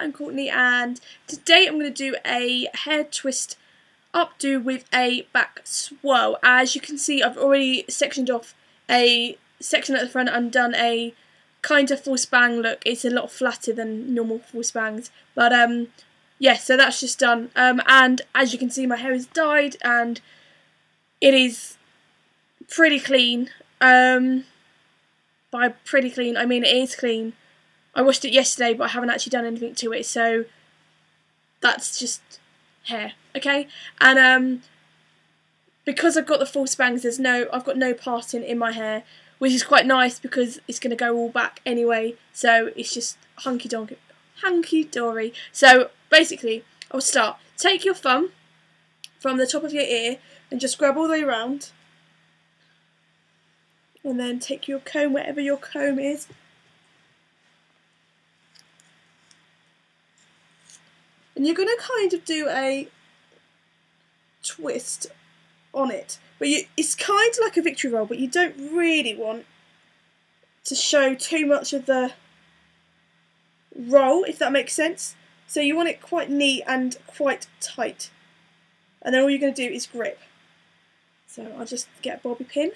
I'm Courtney, and today I'm going to do a hair twist updo with a back swirl. As you can see, I've already sectioned off a section at the front and done a kind of full spang look. It's a lot flatter than normal full spangs, but yeah, so that's just done. And as you can see, my hair is dyed and it is pretty clean. By pretty clean, I mean it is clean. I washed it yesterday, but I haven't actually done anything to it, so that's just hair, okay? And because I've got the full spangs, I've got no parting in my hair, which is quite nice because it's going to go all back anyway, so it's just hunky-dory. So basically, I'll start. Take your thumb from the top of your ear and just grab all the way around, and then take your comb, wherever your comb is, and you're going to kind of do a twist on it. But it's kind of like a victory roll, but you don't really want to show too much of the roll, if that makes sense. So you want it quite neat and quite tight. And then all you're going to do is grip. So I'll just get a bobby pin.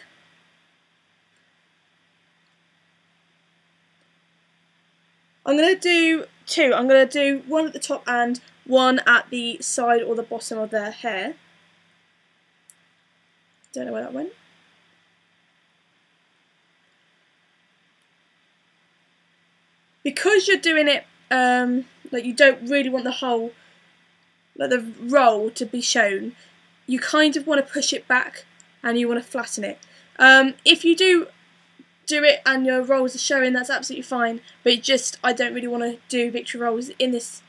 I'm going to do two. I'm going to do one at the top and one at the side or the bottom of their hair. Don't know where that went. Because you're doing it, like you don't really want the whole, like the roll to be shown, you kind of want to push it back and you want to flatten it. If you do it and your rolls are showing, that's absolutely fine, but I don't really want to do victory rolls in this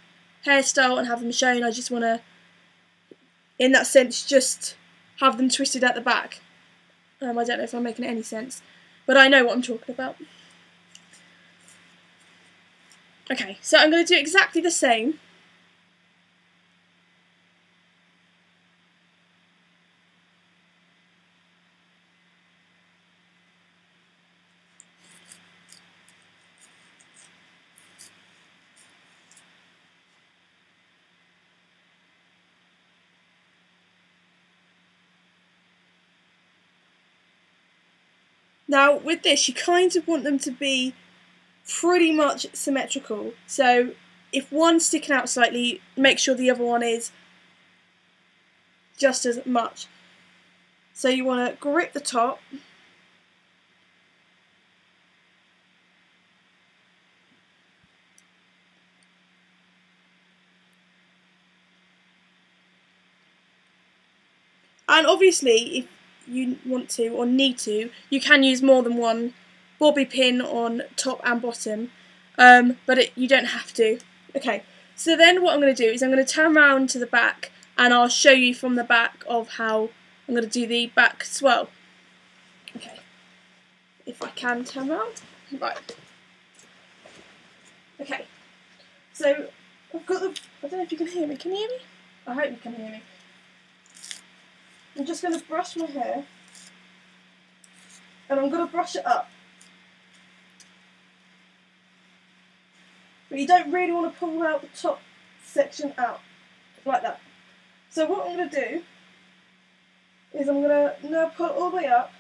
hairstyle and have them shown. I just want to, in that sense, just have them twisted at the back. I don't know if I'm making any sense, but I know what I'm talking about. Okay, so I'm going to do exactly the same. Now, with this, you kind of want them to be pretty much symmetrical. So, if one's sticking out slightly, make sure the other one is just as much. So you want to grip the top. And obviously, if you want to or need to, you can use more than one bobby pin on top and bottom, but you don't have to. Okay, so then what I'm going to do is I'm going to turn around to the back and I'll show you from the back of how I'm going to do the back swirl. Okay, if I can turn around. Right. Okay, so I've got I don't know if you can hear me. Can you hear me? I hope you can hear me. I'm just going to brush my hair, and I'm going to brush it up. But you don't really want to pull out the top section out, like that. So what I'm going to do is I'm going to now pull it all the way up.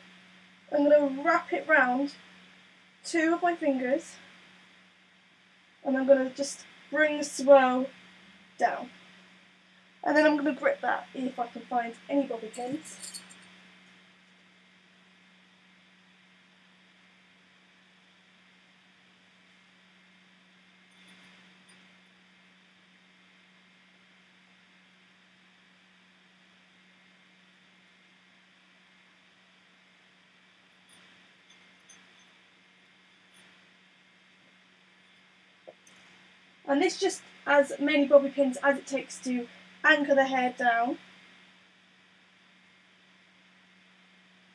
I'm going to wrap it round two of my fingers, and I'm going to just bring the swirl down. And then I'm going to grip that if I can find any bobby pins. And this just as many bobby pins as it takes to anchor the hair down.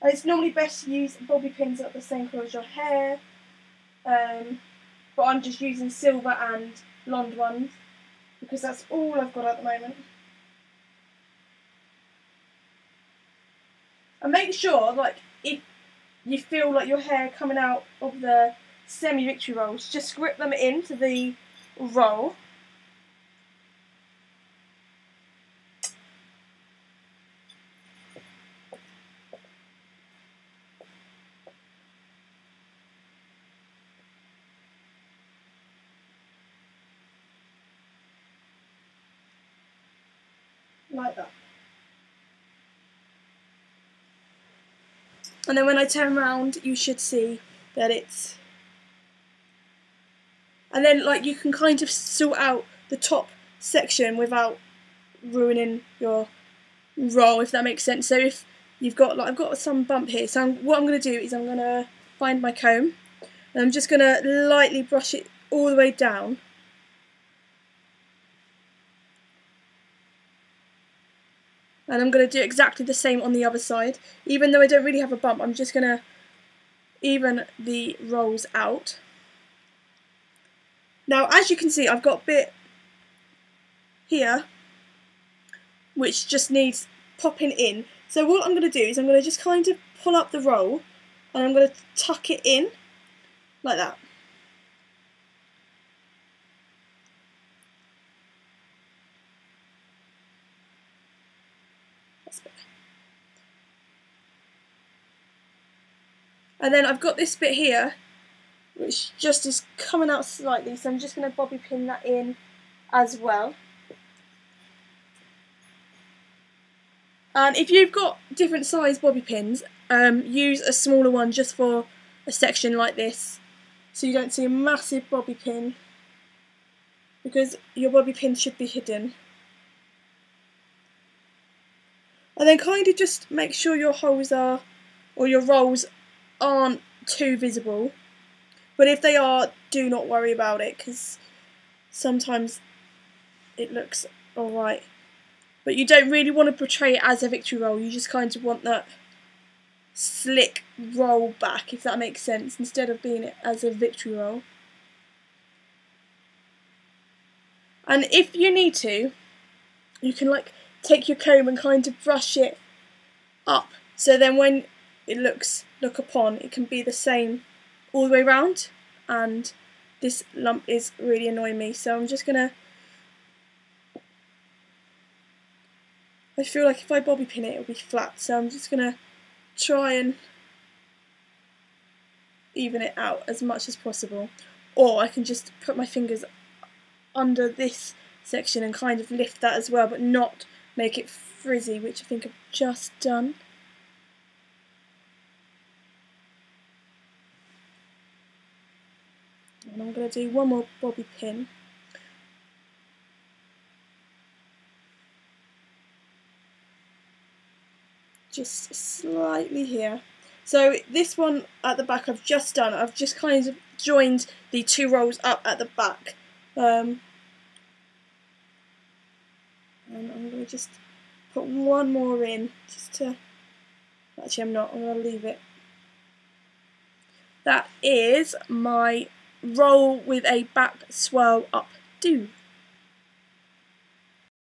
And it's normally best to use bobby pins that are the same colour as your hair, but I'm just using silver and blonde ones because that's all I've got at the moment. And make sure, like, if you feel like your hair coming out of the semi-victory rolls, just grip them into the roll like that. And then when I turn around, you should see that it's... And then like you can kind of sort out the top section without ruining your roll, if that makes sense. So if you've got, like, I've got some bump here, so what I'm going to do is I'm going to find my comb and I'm just going to lightly brush it all the way down. And I'm going to do exactly the same on the other side. Even though I don't really have a bump, I'm just going to even the rolls out. Now, as you can see, I've got a bit here which just needs popping in. So what I'm going to do is I'm going to just kind of pull up the roll and I'm going to tuck it in like that. That's better. And then I've got this bit here which just is coming out slightly, so I'm just going to bobby pin that in as well. And if you've got different size bobby pins, use a smaller one just for a section like this, so you don't see a massive bobby pin, because your bobby pin should be hidden. And then kind of just make sure your holes are, or your rolls aren't too visible. But if they are, do not worry about it, because sometimes it looks alright. But you don't really want to portray it as a victory roll, you just kind of want that slick roll back, if that makes sense, instead of being it as a victory roll. And if you need to, you can like take your comb and kind of brush it up, so then when it look upon, it can be the same all the way around. And this lump is really annoying me, so I'm just gonna, I feel like if I bobby pin it, it'll be flat, so I'm just gonna try and even it out as much as possible. Or I can just put my fingers under this section and kind of lift that as well, but not make it frizzy, which I think I've just done. And I'm going to do one more bobby pin. Just slightly here. So this one at the back I've just done, I've just kind of joined the two rolls up at the back. And I'm going to just put one more in, just to, actually I'm not, I'm going to leave it. That is my roll with a back swirl updo.